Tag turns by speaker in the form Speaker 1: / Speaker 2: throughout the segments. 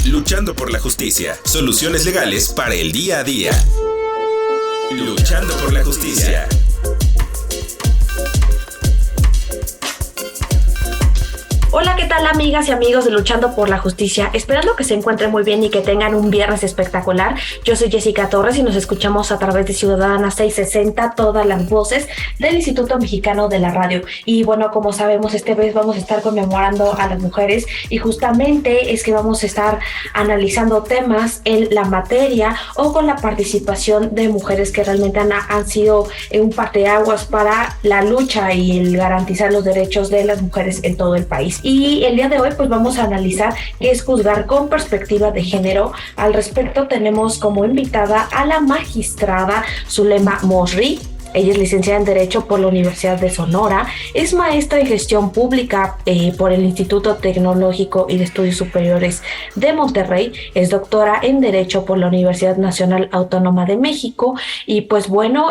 Speaker 1: Luchando por la justicia. Soluciones legales para el día a día. Luchando por la justicia.
Speaker 2: Hola, ¿qué tal amigas y amigos de Luchando por la Justicia? Esperando que se encuentren muy bien y que tengan un viernes espectacular. Yo soy Jessica Torres y nos escuchamos a través de Ciudadana 660, todas las voces del Instituto Mexicano de la Radio. Y bueno, como sabemos, este mes vamos a estar conmemorando a las mujeres y justamente es que vamos a estar analizando temas en la materia o con la participación de mujeres que realmente han sido un parteaguas para la lucha y el garantizar los derechos de las mujeres en todo el país. Y el día de hoy pues vamos a analizar qué es juzgar con perspectiva de género. Al respecto tenemos como invitada a la magistrada Zulema Mosri. Ella es licenciada en Derecho por la Universidad de Sonora, es maestra en Gestión Pública por el Instituto Tecnológico y de Estudios Superiores de Monterrey, es doctora en Derecho por la Universidad Nacional Autónoma de México y pues bueno,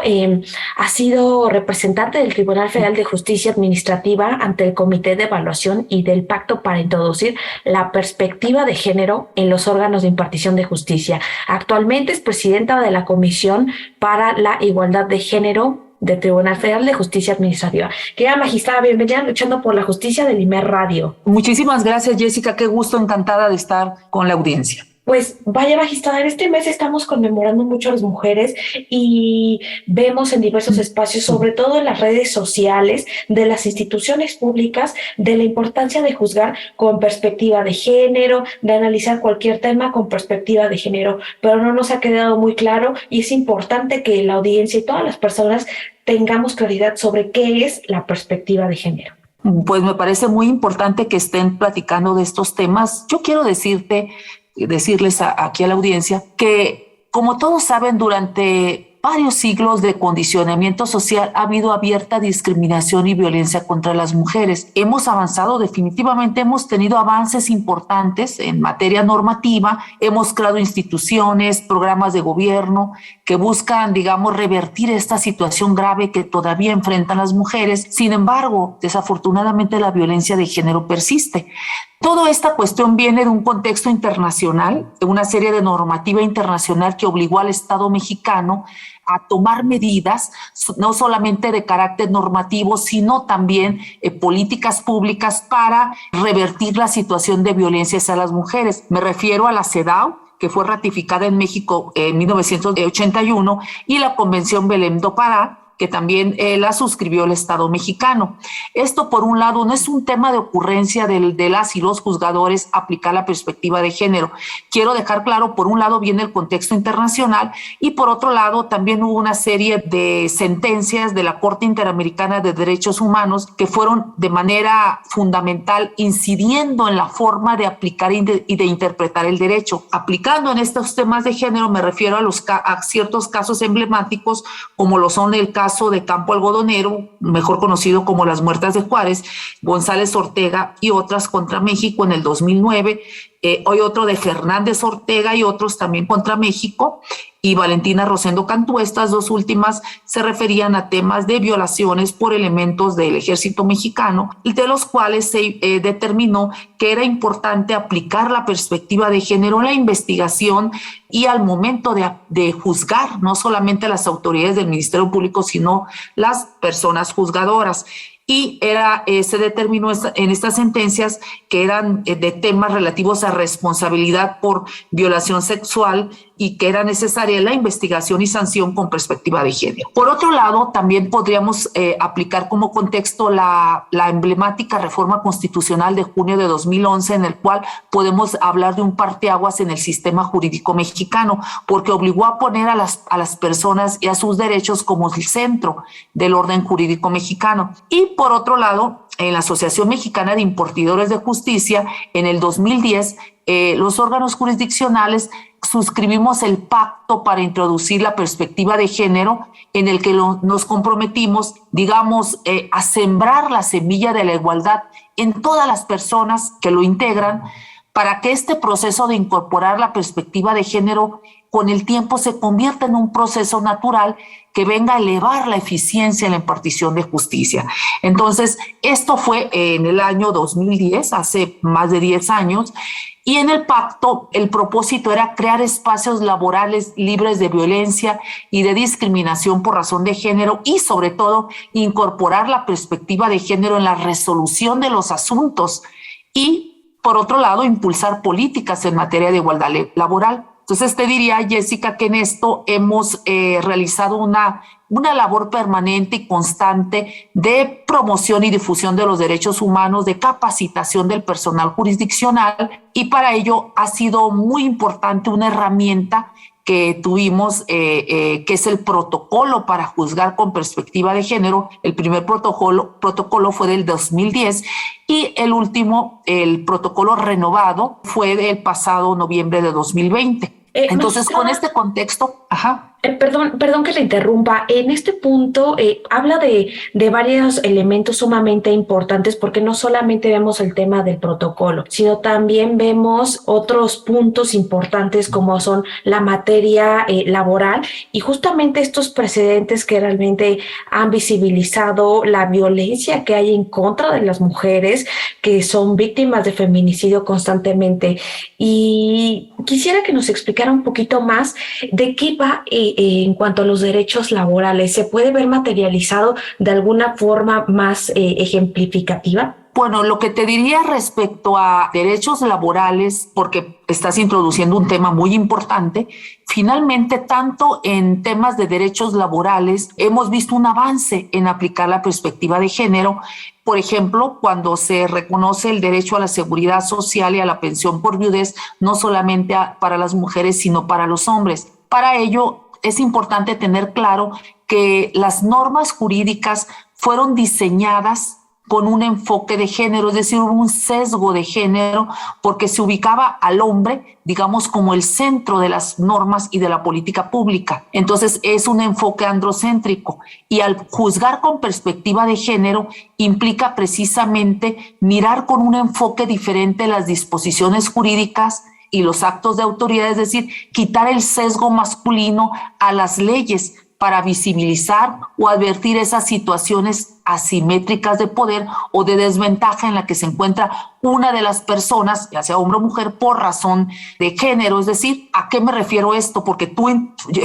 Speaker 2: ha sido representante del Tribunal Federal de Justicia Administrativa ante el Comité de Evaluación y del Pacto para introducir la perspectiva de género en los órganos de impartición de justicia. Actualmente es presidenta de la Comisión para la Igualdad de Género del Tribunal Federal de Justicia Administrativa. Querida magistrada, bienvenida a Luchando por la Justicia del IMER Radio.
Speaker 3: Muchísimas gracias, Jessica. Qué gusto, encantada de estar con la audiencia.
Speaker 2: Pues vaya magistrada, en este mes estamos conmemorando mucho a las mujeres y vemos en diversos espacios, sobre todo en las redes sociales, de las instituciones públicas, de la importancia de juzgar con perspectiva de género, de analizar cualquier tema con perspectiva de género, pero no nos ha quedado muy claro y es importante que la audiencia y todas las personas tengamos claridad sobre qué es la perspectiva de género.
Speaker 3: Pues me parece muy importante que estén platicando de estos temas. Yo quiero decirles aquí a la audiencia que, como todos saben, durante varios siglos de condicionamiento social ha habido abierta discriminación y violencia contra las mujeres. Hemos avanzado definitivamente, hemos tenido avances importantes en materia normativa, hemos creado instituciones, programas de gobierno que buscan, revertir esta situación grave que todavía enfrentan las mujeres. Sin embargo, desafortunadamente la violencia de género persiste. Toda esta cuestión viene de un contexto internacional, de una serie de normativa internacional que obligó al Estado mexicano a tomar medidas, no solamente de carácter normativo, sino también políticas públicas para revertir la situación de violencia hacia las mujeres. Me refiero a la CEDAW, que fue ratificada en México en 1981, y la Convención Belém do Pará, que también la suscribió el Estado mexicano. Esto, por un lado, no es un tema de ocurrencia de las y los juzgadores aplicar la perspectiva de género. Quiero dejar claro, por un lado viene el contexto internacional y por otro lado también hubo una serie de sentencias de la Corte Interamericana de Derechos Humanos que fueron de manera fundamental incidiendo en la forma de aplicar y de interpretar el derecho. Aplicando en estos temas de género me refiero a ciertos casos emblemáticos como lo son el caso de Campo Algodonero, mejor conocido como las Muertas de Juárez, González Ortega y otras contra México en el 2009, hoy otro de Fernández Ortega y otros también contra México, y Valentina Rosendo Cantú. Estas dos últimas se referían a temas de violaciones por elementos del ejército mexicano, de los cuales se determinó que era importante aplicar la perspectiva de género en la investigación y al momento de juzgar, no solamente a las autoridades del Ministerio Público, sino las personas juzgadoras. Y se determinó en estas sentencias que eran de temas relativos a responsabilidad por violación sexual y que era necesaria la investigación y sanción con perspectiva de género. Por otro lado, también podríamos aplicar como contexto la emblemática reforma constitucional de junio de 2011, en el cual podemos hablar de un parteaguas en el sistema jurídico mexicano, porque obligó a poner a las personas y a sus derechos como el centro del orden jurídico mexicano. Y por otro lado, en la Asociación Mexicana de Impartidores de Justicia, en el 2010, los órganos jurisdiccionales suscribimos el pacto para introducir la perspectiva de género, en el que nos comprometimos, a sembrar la semilla de la igualdad en todas las personas que lo integran, para que este proceso de incorporar la perspectiva de género con el tiempo se convierta en un proceso natural que venga a elevar la eficiencia en la impartición de justicia. Entonces, esto fue en el año 2010, hace más de 10 años, y en el pacto el propósito era crear espacios laborales libres de violencia y de discriminación por razón de género y, sobre todo, incorporar la perspectiva de género en la resolución de los asuntos y, por otro lado, impulsar políticas en materia de igualdad laboral. Entonces te diría, Jessica, que en esto hemos realizado una labor permanente y constante de promoción y difusión de los derechos humanos, de capacitación del personal jurisdiccional, y para ello ha sido muy importante una herramienta que tuvimos, que es el protocolo para juzgar con perspectiva de género. El primer protocolo fue del 2010 y el último, el protocolo renovado, fue del pasado noviembre de 2020. Entonces, con este contexto,
Speaker 2: Perdón que le interrumpa. En este punto habla de varios elementos sumamente importantes, porque no solamente vemos el tema del protocolo, sino también vemos otros puntos importantes como son la materia laboral y justamente estos precedentes que realmente han visibilizado la violencia que hay en contra de las mujeres que son víctimas de feminicidio constantemente. Y quisiera que nos explicara un poquito más de qué va en cuanto a los derechos laborales. ¿Se puede ver materializado de alguna forma más ejemplificativa?
Speaker 3: Bueno, lo que te diría respecto a derechos laborales, porque estás introduciendo un tema muy importante, finalmente, tanto en temas de derechos laborales, hemos visto un avance en aplicar la perspectiva de género. Por ejemplo, cuando se reconoce el derecho a la seguridad social y a la pensión por viudez, no solamente para las mujeres, sino para los hombres. Para ello, es importante tener claro que las normas jurídicas fueron diseñadas con un enfoque de género, es decir, un sesgo de género, porque se ubicaba al hombre, digamos, como el centro de las normas y de la política pública. Entonces, es un enfoque androcéntrico. Y al juzgar con perspectiva de género, implica precisamente mirar con un enfoque diferente las disposiciones jurídicas y los actos de autoridad, es decir, quitar el sesgo masculino a las leyes para visibilizar o advertir esas situaciones asimétricas de poder o de desventaja en la que se encuentra una de las personas, ya sea hombre o mujer, por razón de género. Es decir, ¿a qué me refiero esto? Porque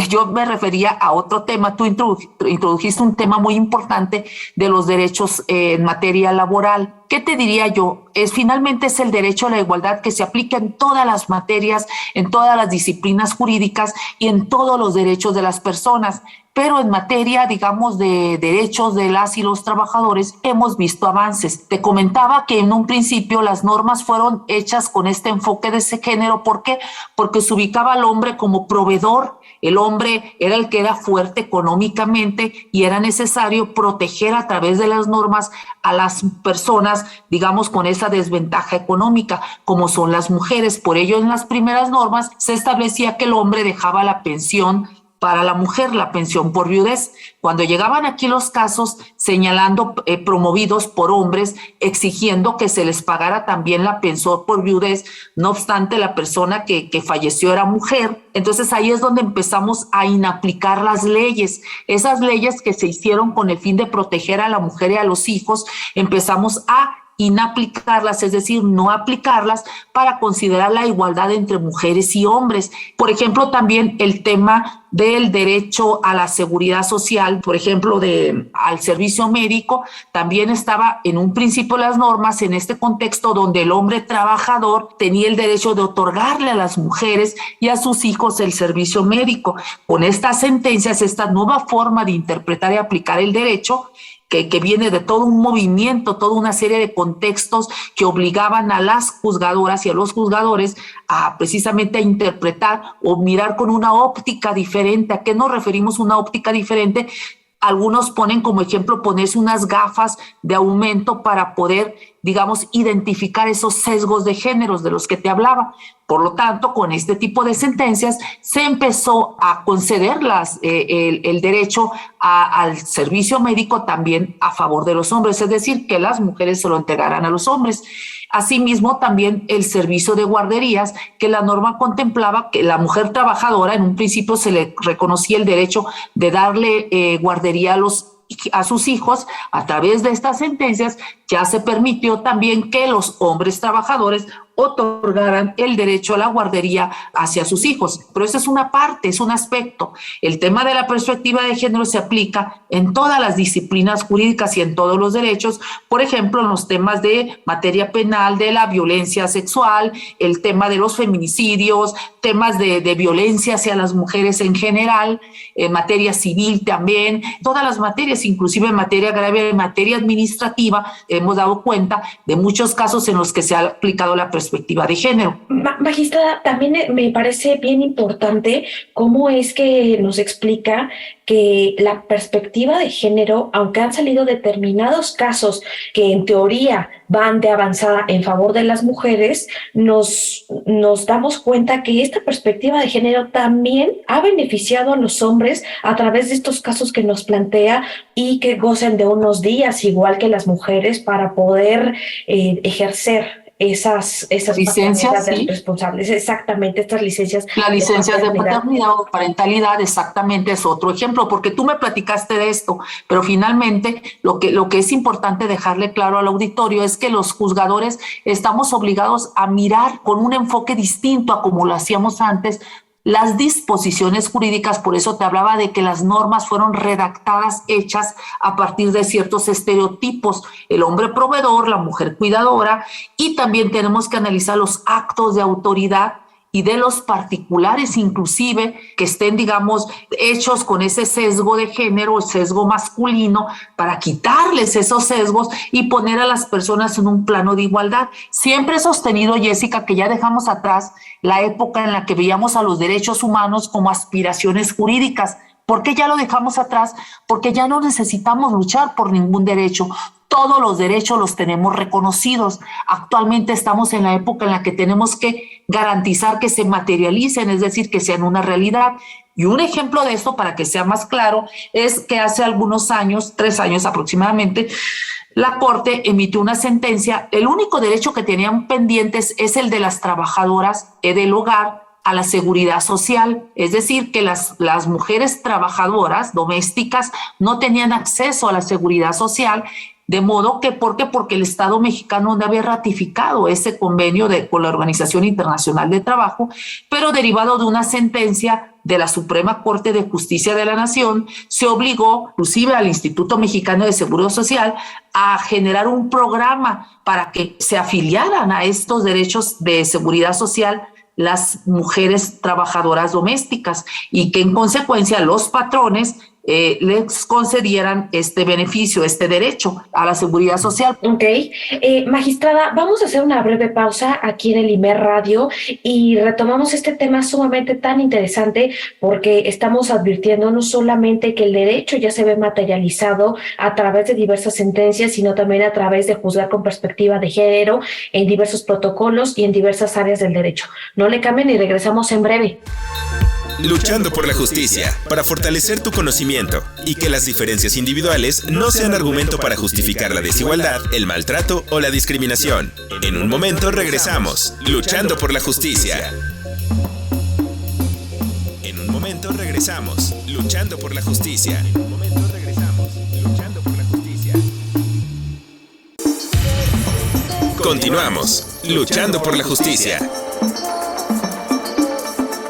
Speaker 3: yo me refería a otro tema. Tú introdujiste un tema muy importante de los derechos en materia laboral. ¿Qué te diría yo? Finalmente es el derecho a la igualdad que se aplica en todas las materias, en todas las disciplinas jurídicas y en todos los derechos de las personas. Pero en materia, digamos, de derechos de las y los trabajadores, hemos visto avances. Te comentaba que en un principio las normas fueron hechas con este enfoque de ese género. ¿Por qué? Porque se ubicaba al hombre como proveedor. El hombre era el que era fuerte económicamente y era necesario proteger a través de las normas a las personas, digamos, con esa desventaja económica, como son las mujeres. Por ello, en las primeras normas se establecía que el hombre dejaba la pensión para la mujer, la pensión por viudez. Cuando llegaban aquí los casos señalando, promovidos por hombres, exigiendo que se les pagara también la pensión por viudez, no obstante la persona que falleció era mujer, entonces ahí es donde empezamos a inaplicar las leyes. Esas leyes que se hicieron con el fin de proteger a la mujer y a los hijos, empezamos a inaplicarlas, es decir, no aplicarlas para considerar la igualdad entre mujeres y hombres. Por ejemplo, también el tema del derecho a la seguridad social, por ejemplo, al servicio médico, también estaba en un principio las normas en este contexto donde el hombre trabajador tenía el derecho de otorgarle a las mujeres y a sus hijos el servicio médico. Con estas sentencias, esta nueva forma de interpretar y aplicar el derecho, que viene de todo un movimiento, toda una serie de contextos que obligaban a las juzgadoras y a los juzgadores a precisamente a interpretar o mirar con una óptica diferente. ¿A qué nos referimos una óptica diferente? Algunos ponen como ejemplo ponerse unas gafas de aumento para poder, digamos, identificar esos sesgos de géneros de los que te hablaba. Por lo tanto, con este tipo de sentencias se empezó a conceder el derecho al servicio médico también a favor de los hombres, es decir, que las mujeres se lo entregaran a los hombres. Asimismo, también el servicio de guarderías, que la norma contemplaba que la mujer trabajadora, en un principio se le reconocía el derecho de darle guardería a sus hijos. A través de estas sentencias ya se permitió también que los hombres trabajadores otorgaran el derecho a la guardería hacia sus hijos. Pero esa es una parte, es un aspecto. El tema de la perspectiva de género se aplica en todas las disciplinas jurídicas y en todos los derechos. Por ejemplo, en los temas de materia penal, de la violencia sexual, el tema de los feminicidios, temas de violencia hacia las mujeres en general, en materia civil también, todas las materias, inclusive en materia grave, en materia administrativa, hemos dado cuenta de muchos casos en los que se ha aplicado la perspectiva de género.
Speaker 2: Magistrada, también me parece bien importante cómo es que nos explica que la perspectiva de género, aunque han salido determinados casos que en teoría van de avanzada en favor de las mujeres, nos damos cuenta que esta perspectiva de género también ha beneficiado a los hombres a través de estos casos que nos plantea y que gocen de unos días igual que las mujeres para poder ejercer esas
Speaker 3: licencias, sí,
Speaker 2: responsables, exactamente, estas licencias.
Speaker 3: Las licencias de paternidad o parentalidad, exactamente, es otro ejemplo, porque tú me platicaste de esto, pero finalmente lo que es importante dejarle claro al auditorio es que los juzgadores estamos obligados a mirar con un enfoque distinto a como lo hacíamos antes las disposiciones jurídicas. Por eso te hablaba de que las normas fueron redactadas, hechas a partir de ciertos estereotipos, el hombre proveedor, la mujer cuidadora, y también tenemos que analizar los actos de autoridad y de los particulares inclusive que estén, digamos, hechos con ese sesgo de género, el sesgo masculino, para quitarles esos sesgos y poner a las personas en un plano de igualdad. Siempre he sostenido, Jessica, que ya dejamos atrás la época en la que veíamos a los derechos humanos como aspiraciones jurídicas. ¿Por qué ya lo dejamos atrás? Porque ya no necesitamos luchar por ningún derecho. Todos los derechos los tenemos reconocidos. Actualmente estamos en la época en la que tenemos que garantizar que se materialicen, es decir, que sean una realidad. Y un ejemplo de esto, para que sea más claro, es que hace algunos años, 3 años aproximadamente, la Corte emitió una sentencia. El único derecho que tenían pendientes es el de las trabajadoras del hogar a la seguridad social, es decir, que las mujeres trabajadoras domésticas no tenían acceso a la seguridad social. De modo que, ¿por qué? Porque el Estado mexicano no había ratificado ese convenio con la Organización Internacional de Trabajo, pero derivado de una sentencia de la Suprema Corte de Justicia de la Nación, se obligó inclusive al Instituto Mexicano de Seguro Social a generar un programa para que se afiliaran a estos derechos de seguridad social las mujeres trabajadoras domésticas y que en consecuencia los patrones les concedieran este beneficio, este derecho a la seguridad social.
Speaker 2: Ok. Magistrada, vamos a hacer una breve pausa aquí en el IMER Radio y retomamos este tema sumamente tan interesante porque estamos advirtiendo no solamente que el derecho ya se ve materializado a través de diversas sentencias, sino también a través de juzgar con perspectiva de género en diversos protocolos y en diversas áreas del derecho. No le cambien y regresamos en breve.
Speaker 1: Luchando por la justicia, para fortalecer tu conocimiento y que las diferencias individuales no sean argumento para justificar la desigualdad, el maltrato o la discriminación. En un momento regresamos, Luchando por la justicia. En un momento regresamos, Luchando por la justicia. En un momento regresamos, Luchando por la justicia. Continuamos, Luchando por la justicia.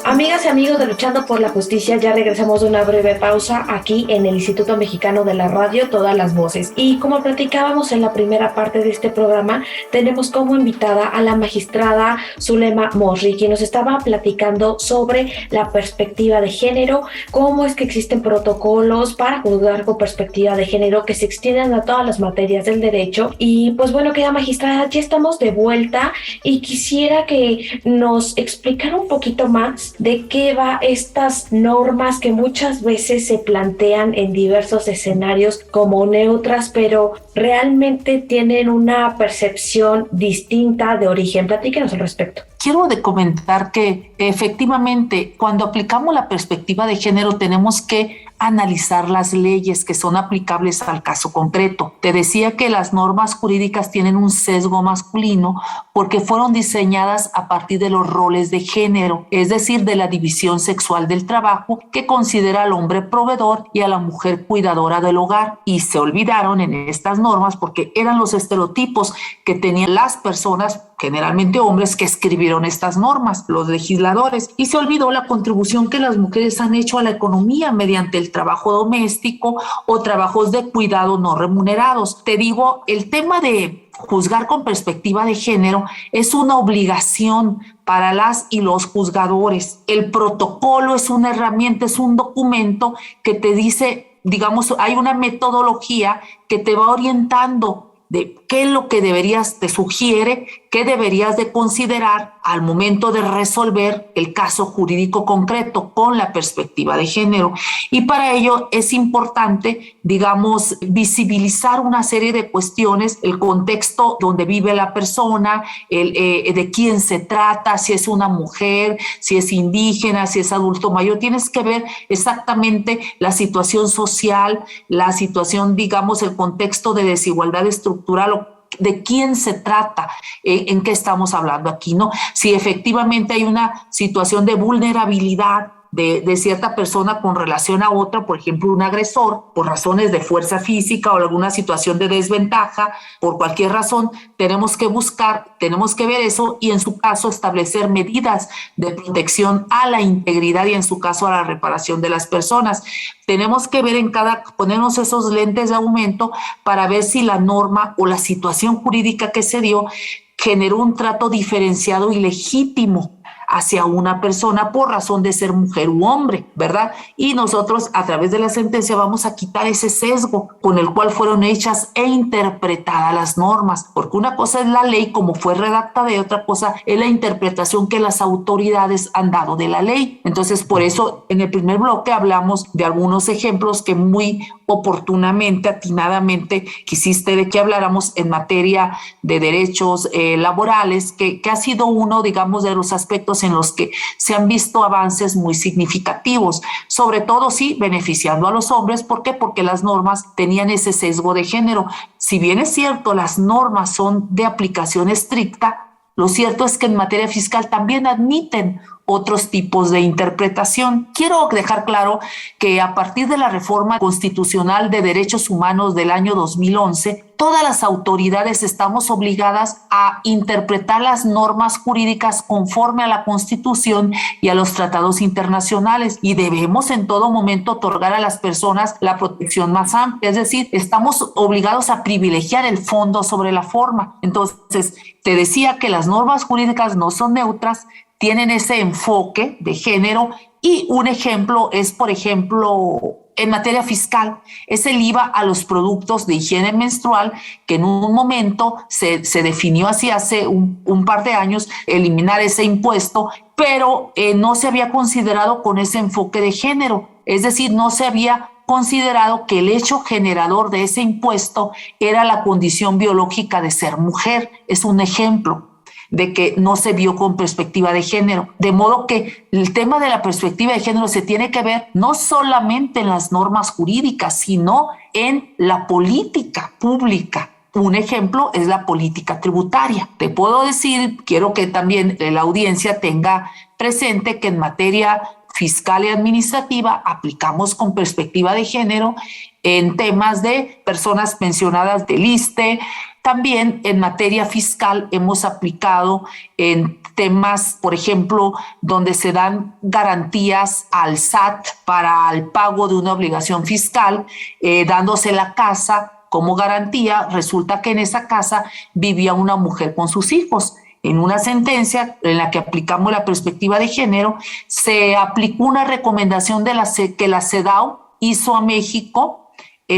Speaker 2: Amigas y amigos de Luchando por la Justicia, ya regresamos de una breve pausa aquí en el Instituto Mexicano de la Radio, Todas las Voces. Y como platicábamos en la primera parte de este programa, tenemos como invitada a la magistrada Zulema Mosri, quien nos estaba platicando sobre la perspectiva de género, cómo es que existen protocolos para juzgar con perspectiva de género que se extienden a todas las materias del derecho. Y pues bueno, querida magistrada, ya estamos de vuelta y quisiera que nos explicara un poquito más de qué va estas normas que muchas veces se plantean en diversos escenarios como neutras, pero realmente tienen una percepción distinta de origen. Platíquenos al respecto.
Speaker 3: Quiero comentar que efectivamente cuando aplicamos la perspectiva de género tenemos que analizar las leyes que son aplicables al caso concreto. Te decía que las normas jurídicas tienen un sesgo masculino porque fueron diseñadas a partir de los roles de género, es decir, de la división sexual del trabajo que considera al hombre proveedor y a la mujer cuidadora del hogar. Y se olvidaron en estas normas porque eran los estereotipos que tenían las personas, generalmente hombres, que escribieron estas normas, los legisladores, y se olvidó la contribución que las mujeres han hecho a la economía mediante el trabajo doméstico o trabajos de cuidado no remunerados. Te digo, el tema de juzgar con perspectiva de género es una obligación para las y los juzgadores. El protocolo es una herramienta, es un documento que te dice, digamos, hay una metodología que te va orientando de qué es lo que te sugiere, qué deberías de considerar al momento de resolver el caso jurídico concreto con la perspectiva de género. Y para ello es importante, digamos, visibilizar una serie de cuestiones, el contexto donde vive la persona, de quién se trata, si es una mujer, si es indígena, si es adulto mayor. Tienes que ver exactamente la situación social, la situación, digamos, el contexto de desigualdad estructural, de quién se trata, en qué estamos hablando aquí, ¿no? Si efectivamente hay una situación de vulnerabilidad de cierta persona con relación a otra, por ejemplo, un agresor, por razones de fuerza física o alguna situación de desventaja, por cualquier razón, tenemos que ver eso y en su caso establecer medidas de protección a la integridad y en su caso a la reparación de las personas. Tenemos que ver ponernos esos lentes de aumento para ver si la norma o la situación jurídica que se dio generó un trato diferenciado y legítimo hacia una persona por razón de ser mujer u hombre, ¿verdad? Y nosotros a través de la sentencia vamos a quitar ese sesgo con el cual fueron hechas e interpretadas las normas, porque una cosa es la ley como fue redactada y otra cosa es la interpretación que las autoridades han dado de la ley. Entonces, por eso en el primer bloque hablamos de algunos ejemplos que muy oportunamente, atinadamente quisiste de que habláramos en materia de derechos laborales, que ha sido uno, digamos, de los aspectos en los que se han visto avances muy significativos, sobre todo sí beneficiando a los hombres. ¿Por qué? Porque las normas tenían ese sesgo de género. Si bien es cierto, las normas son de aplicación estricta, lo cierto es que en materia fiscal también admiten otros tipos de interpretación. Quiero dejar claro que a partir de la reforma constitucional de derechos humanos del año 2011, todas las autoridades estamos obligadas a interpretar las normas jurídicas conforme a la Constitución y a los tratados internacionales, y debemos en todo momento otorgar a las personas la protección más amplia, es decir, estamos obligados a privilegiar el fondo sobre la forma. Entonces, te decía que las normas jurídicas no son neutras, tienen ese enfoque de género, y un ejemplo es, por ejemplo, en materia fiscal, es el IVA a los productos de higiene menstrual, que en un momento se definió así hace un par de años, eliminar ese impuesto, pero no se había considerado con ese enfoque de género, es decir, no se había considerado que el hecho generador de ese impuesto era la condición biológica de ser mujer. Es un ejemplo de que no se vio con perspectiva de género. De modo que el tema de la perspectiva de género se tiene que ver no solamente en las normas jurídicas, sino en la política pública. Un ejemplo es la política tributaria. Te puedo decir, quiero que también la audiencia tenga presente que en materia fiscal y administrativa aplicamos con perspectiva de género en temas de personas pensionadas del ISSSTE. También en materia fiscal hemos aplicado en temas, por ejemplo, donde se dan garantías al SAT para el pago de una obligación fiscal, dándose la casa como garantía. Resulta que en esa casa vivía una mujer con sus hijos. En una sentencia en la que aplicamos la perspectiva de género, se aplicó una recomendación que la CEDAW hizo a México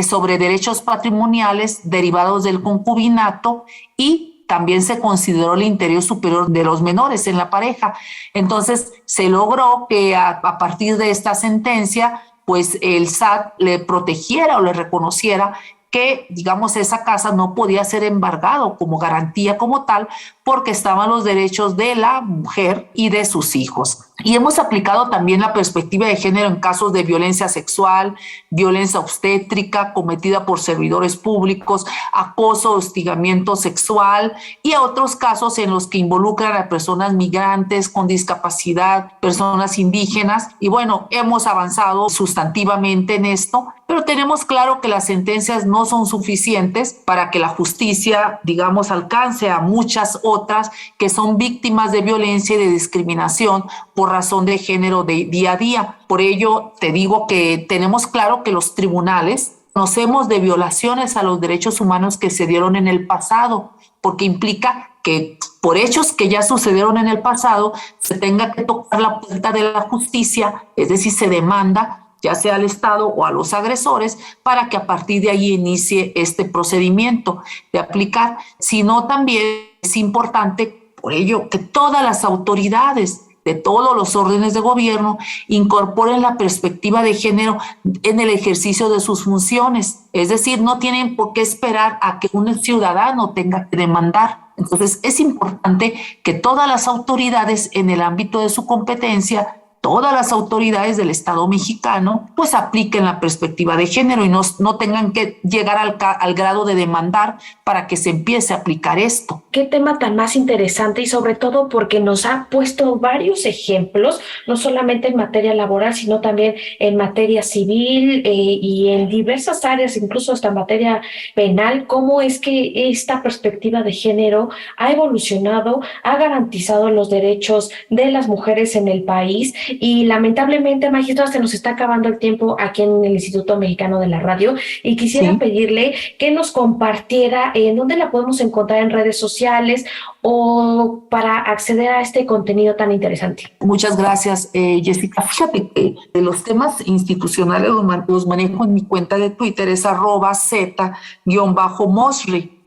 Speaker 3: sobre derechos patrimoniales derivados del concubinato, y también se consideró el interés superior de los menores en la pareja. Entonces se logró que a partir de esta sentencia, pues el SAT le protegiera o le reconociera que, digamos, esa casa no podía ser embargado como garantía como tal, porque estaban los derechos de la mujer y de sus hijos. Y hemos aplicado también la perspectiva de género en casos de violencia sexual, violencia obstétrica cometida por servidores públicos, acoso, hostigamiento sexual y a otros casos en los que involucran a personas migrantes con discapacidad, personas indígenas. Y bueno, hemos avanzado sustantivamente en esto, pero tenemos claro que las sentencias no son suficientes para que la justicia, digamos, alcance a muchas otras que son víctimas de violencia y de discriminación por razón de género de día a día. Por ello, te digo que tenemos claro que los tribunales conocemos de violaciones a los derechos humanos que se dieron en el pasado, porque implica que por hechos que ya sucedieron en el pasado se tenga que tocar la puerta de la justicia, es decir, se demanda ya sea al Estado o a los agresores, para que a partir de ahí inicie este procedimiento de aplicar. Sino también es importante, por ello, que todas las autoridades de todos los órdenes de gobierno incorporen la perspectiva de género en el ejercicio de sus funciones. Es decir, no tienen por qué esperar a que un ciudadano tenga que demandar. Entonces, es importante que todas las autoridades en el ámbito de su competencia, todas las autoridades del Estado mexicano, pues apliquen la perspectiva de género y no tengan que llegar al grado de demandar para que se empiece a aplicar esto.
Speaker 2: Qué tema tan más interesante, y sobre todo porque nos ha puesto varios ejemplos, no solamente en materia laboral, sino también en materia civil y en diversas áreas, incluso hasta en materia penal, cómo es que esta perspectiva de género ha evolucionado, ha garantizado los derechos de las mujeres en el país. Y lamentablemente, magistrada, se nos está acabando el tiempo aquí en el Instituto Mexicano de la Radio, y quisiera pedirle que nos compartiera en dónde la podemos encontrar en redes sociales o para acceder a este contenido tan interesante.
Speaker 3: Muchas gracias, Jessica. Fíjate que de los temas institucionales los manejo en mi cuenta de Twitter, es @z_mosri,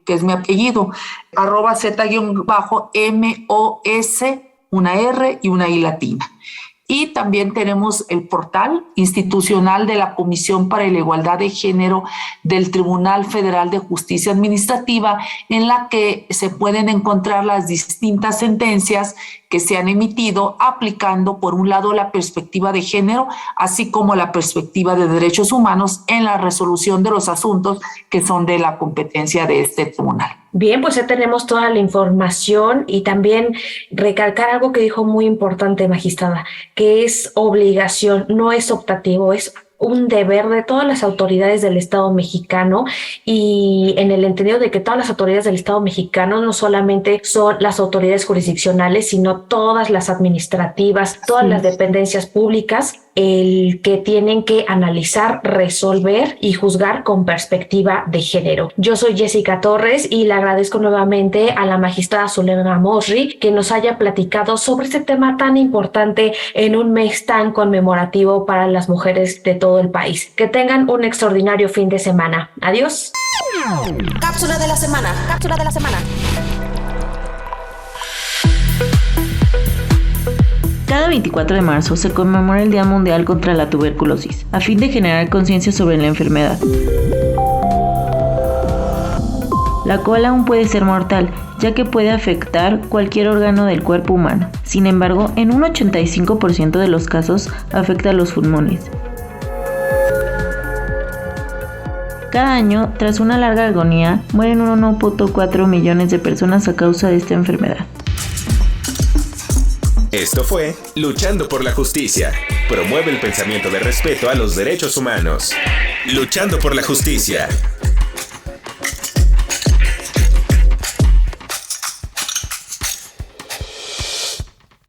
Speaker 3: que es mi apellido, @z_mos, una R y una I latina. Y también tenemos el portal institucional de la Comisión para la Igualdad de Género del Tribunal Federal de Justicia Administrativa, en la que se pueden encontrar las distintas sentencias que se han emitido aplicando, por un lado, la perspectiva de género, así como la perspectiva de derechos humanos en la resolución de los asuntos que son de la competencia de este tribunal.
Speaker 2: Bien, pues ya tenemos toda la información, y también recalcar algo que dijo muy importante, magistrada, que es obligación, no es optativo, es un deber de todas las autoridades del Estado mexicano, y en el entendido de que todas las autoridades del Estado mexicano no solamente son las autoridades jurisdiccionales, sino todas las administrativas, todas las dependencias públicas, el que tienen que analizar, resolver y juzgar con perspectiva de género. Yo soy Jessica Torres y le agradezco nuevamente a la magistrada Zulema Mosri que nos haya platicado sobre este tema tan importante en un mes tan conmemorativo para las mujeres de todo el país. Que tengan un extraordinario fin de semana. Adiós.
Speaker 4: Cápsula de la semana. Cápsula de la semana.
Speaker 5: Cada 24 de marzo se conmemora el Día Mundial contra la Tuberculosis, a fin de generar conciencia sobre la enfermedad, la cual aún puede ser mortal, ya que puede afectar cualquier órgano del cuerpo humano. Sin embargo, en un 85% de los casos afecta a los pulmones. Cada año, tras una larga agonía, mueren 1.4 millones de personas a causa de esta enfermedad.
Speaker 1: Esto fue Luchando por la Justicia. Promueve el pensamiento de respeto a los derechos humanos. Luchando por la Justicia.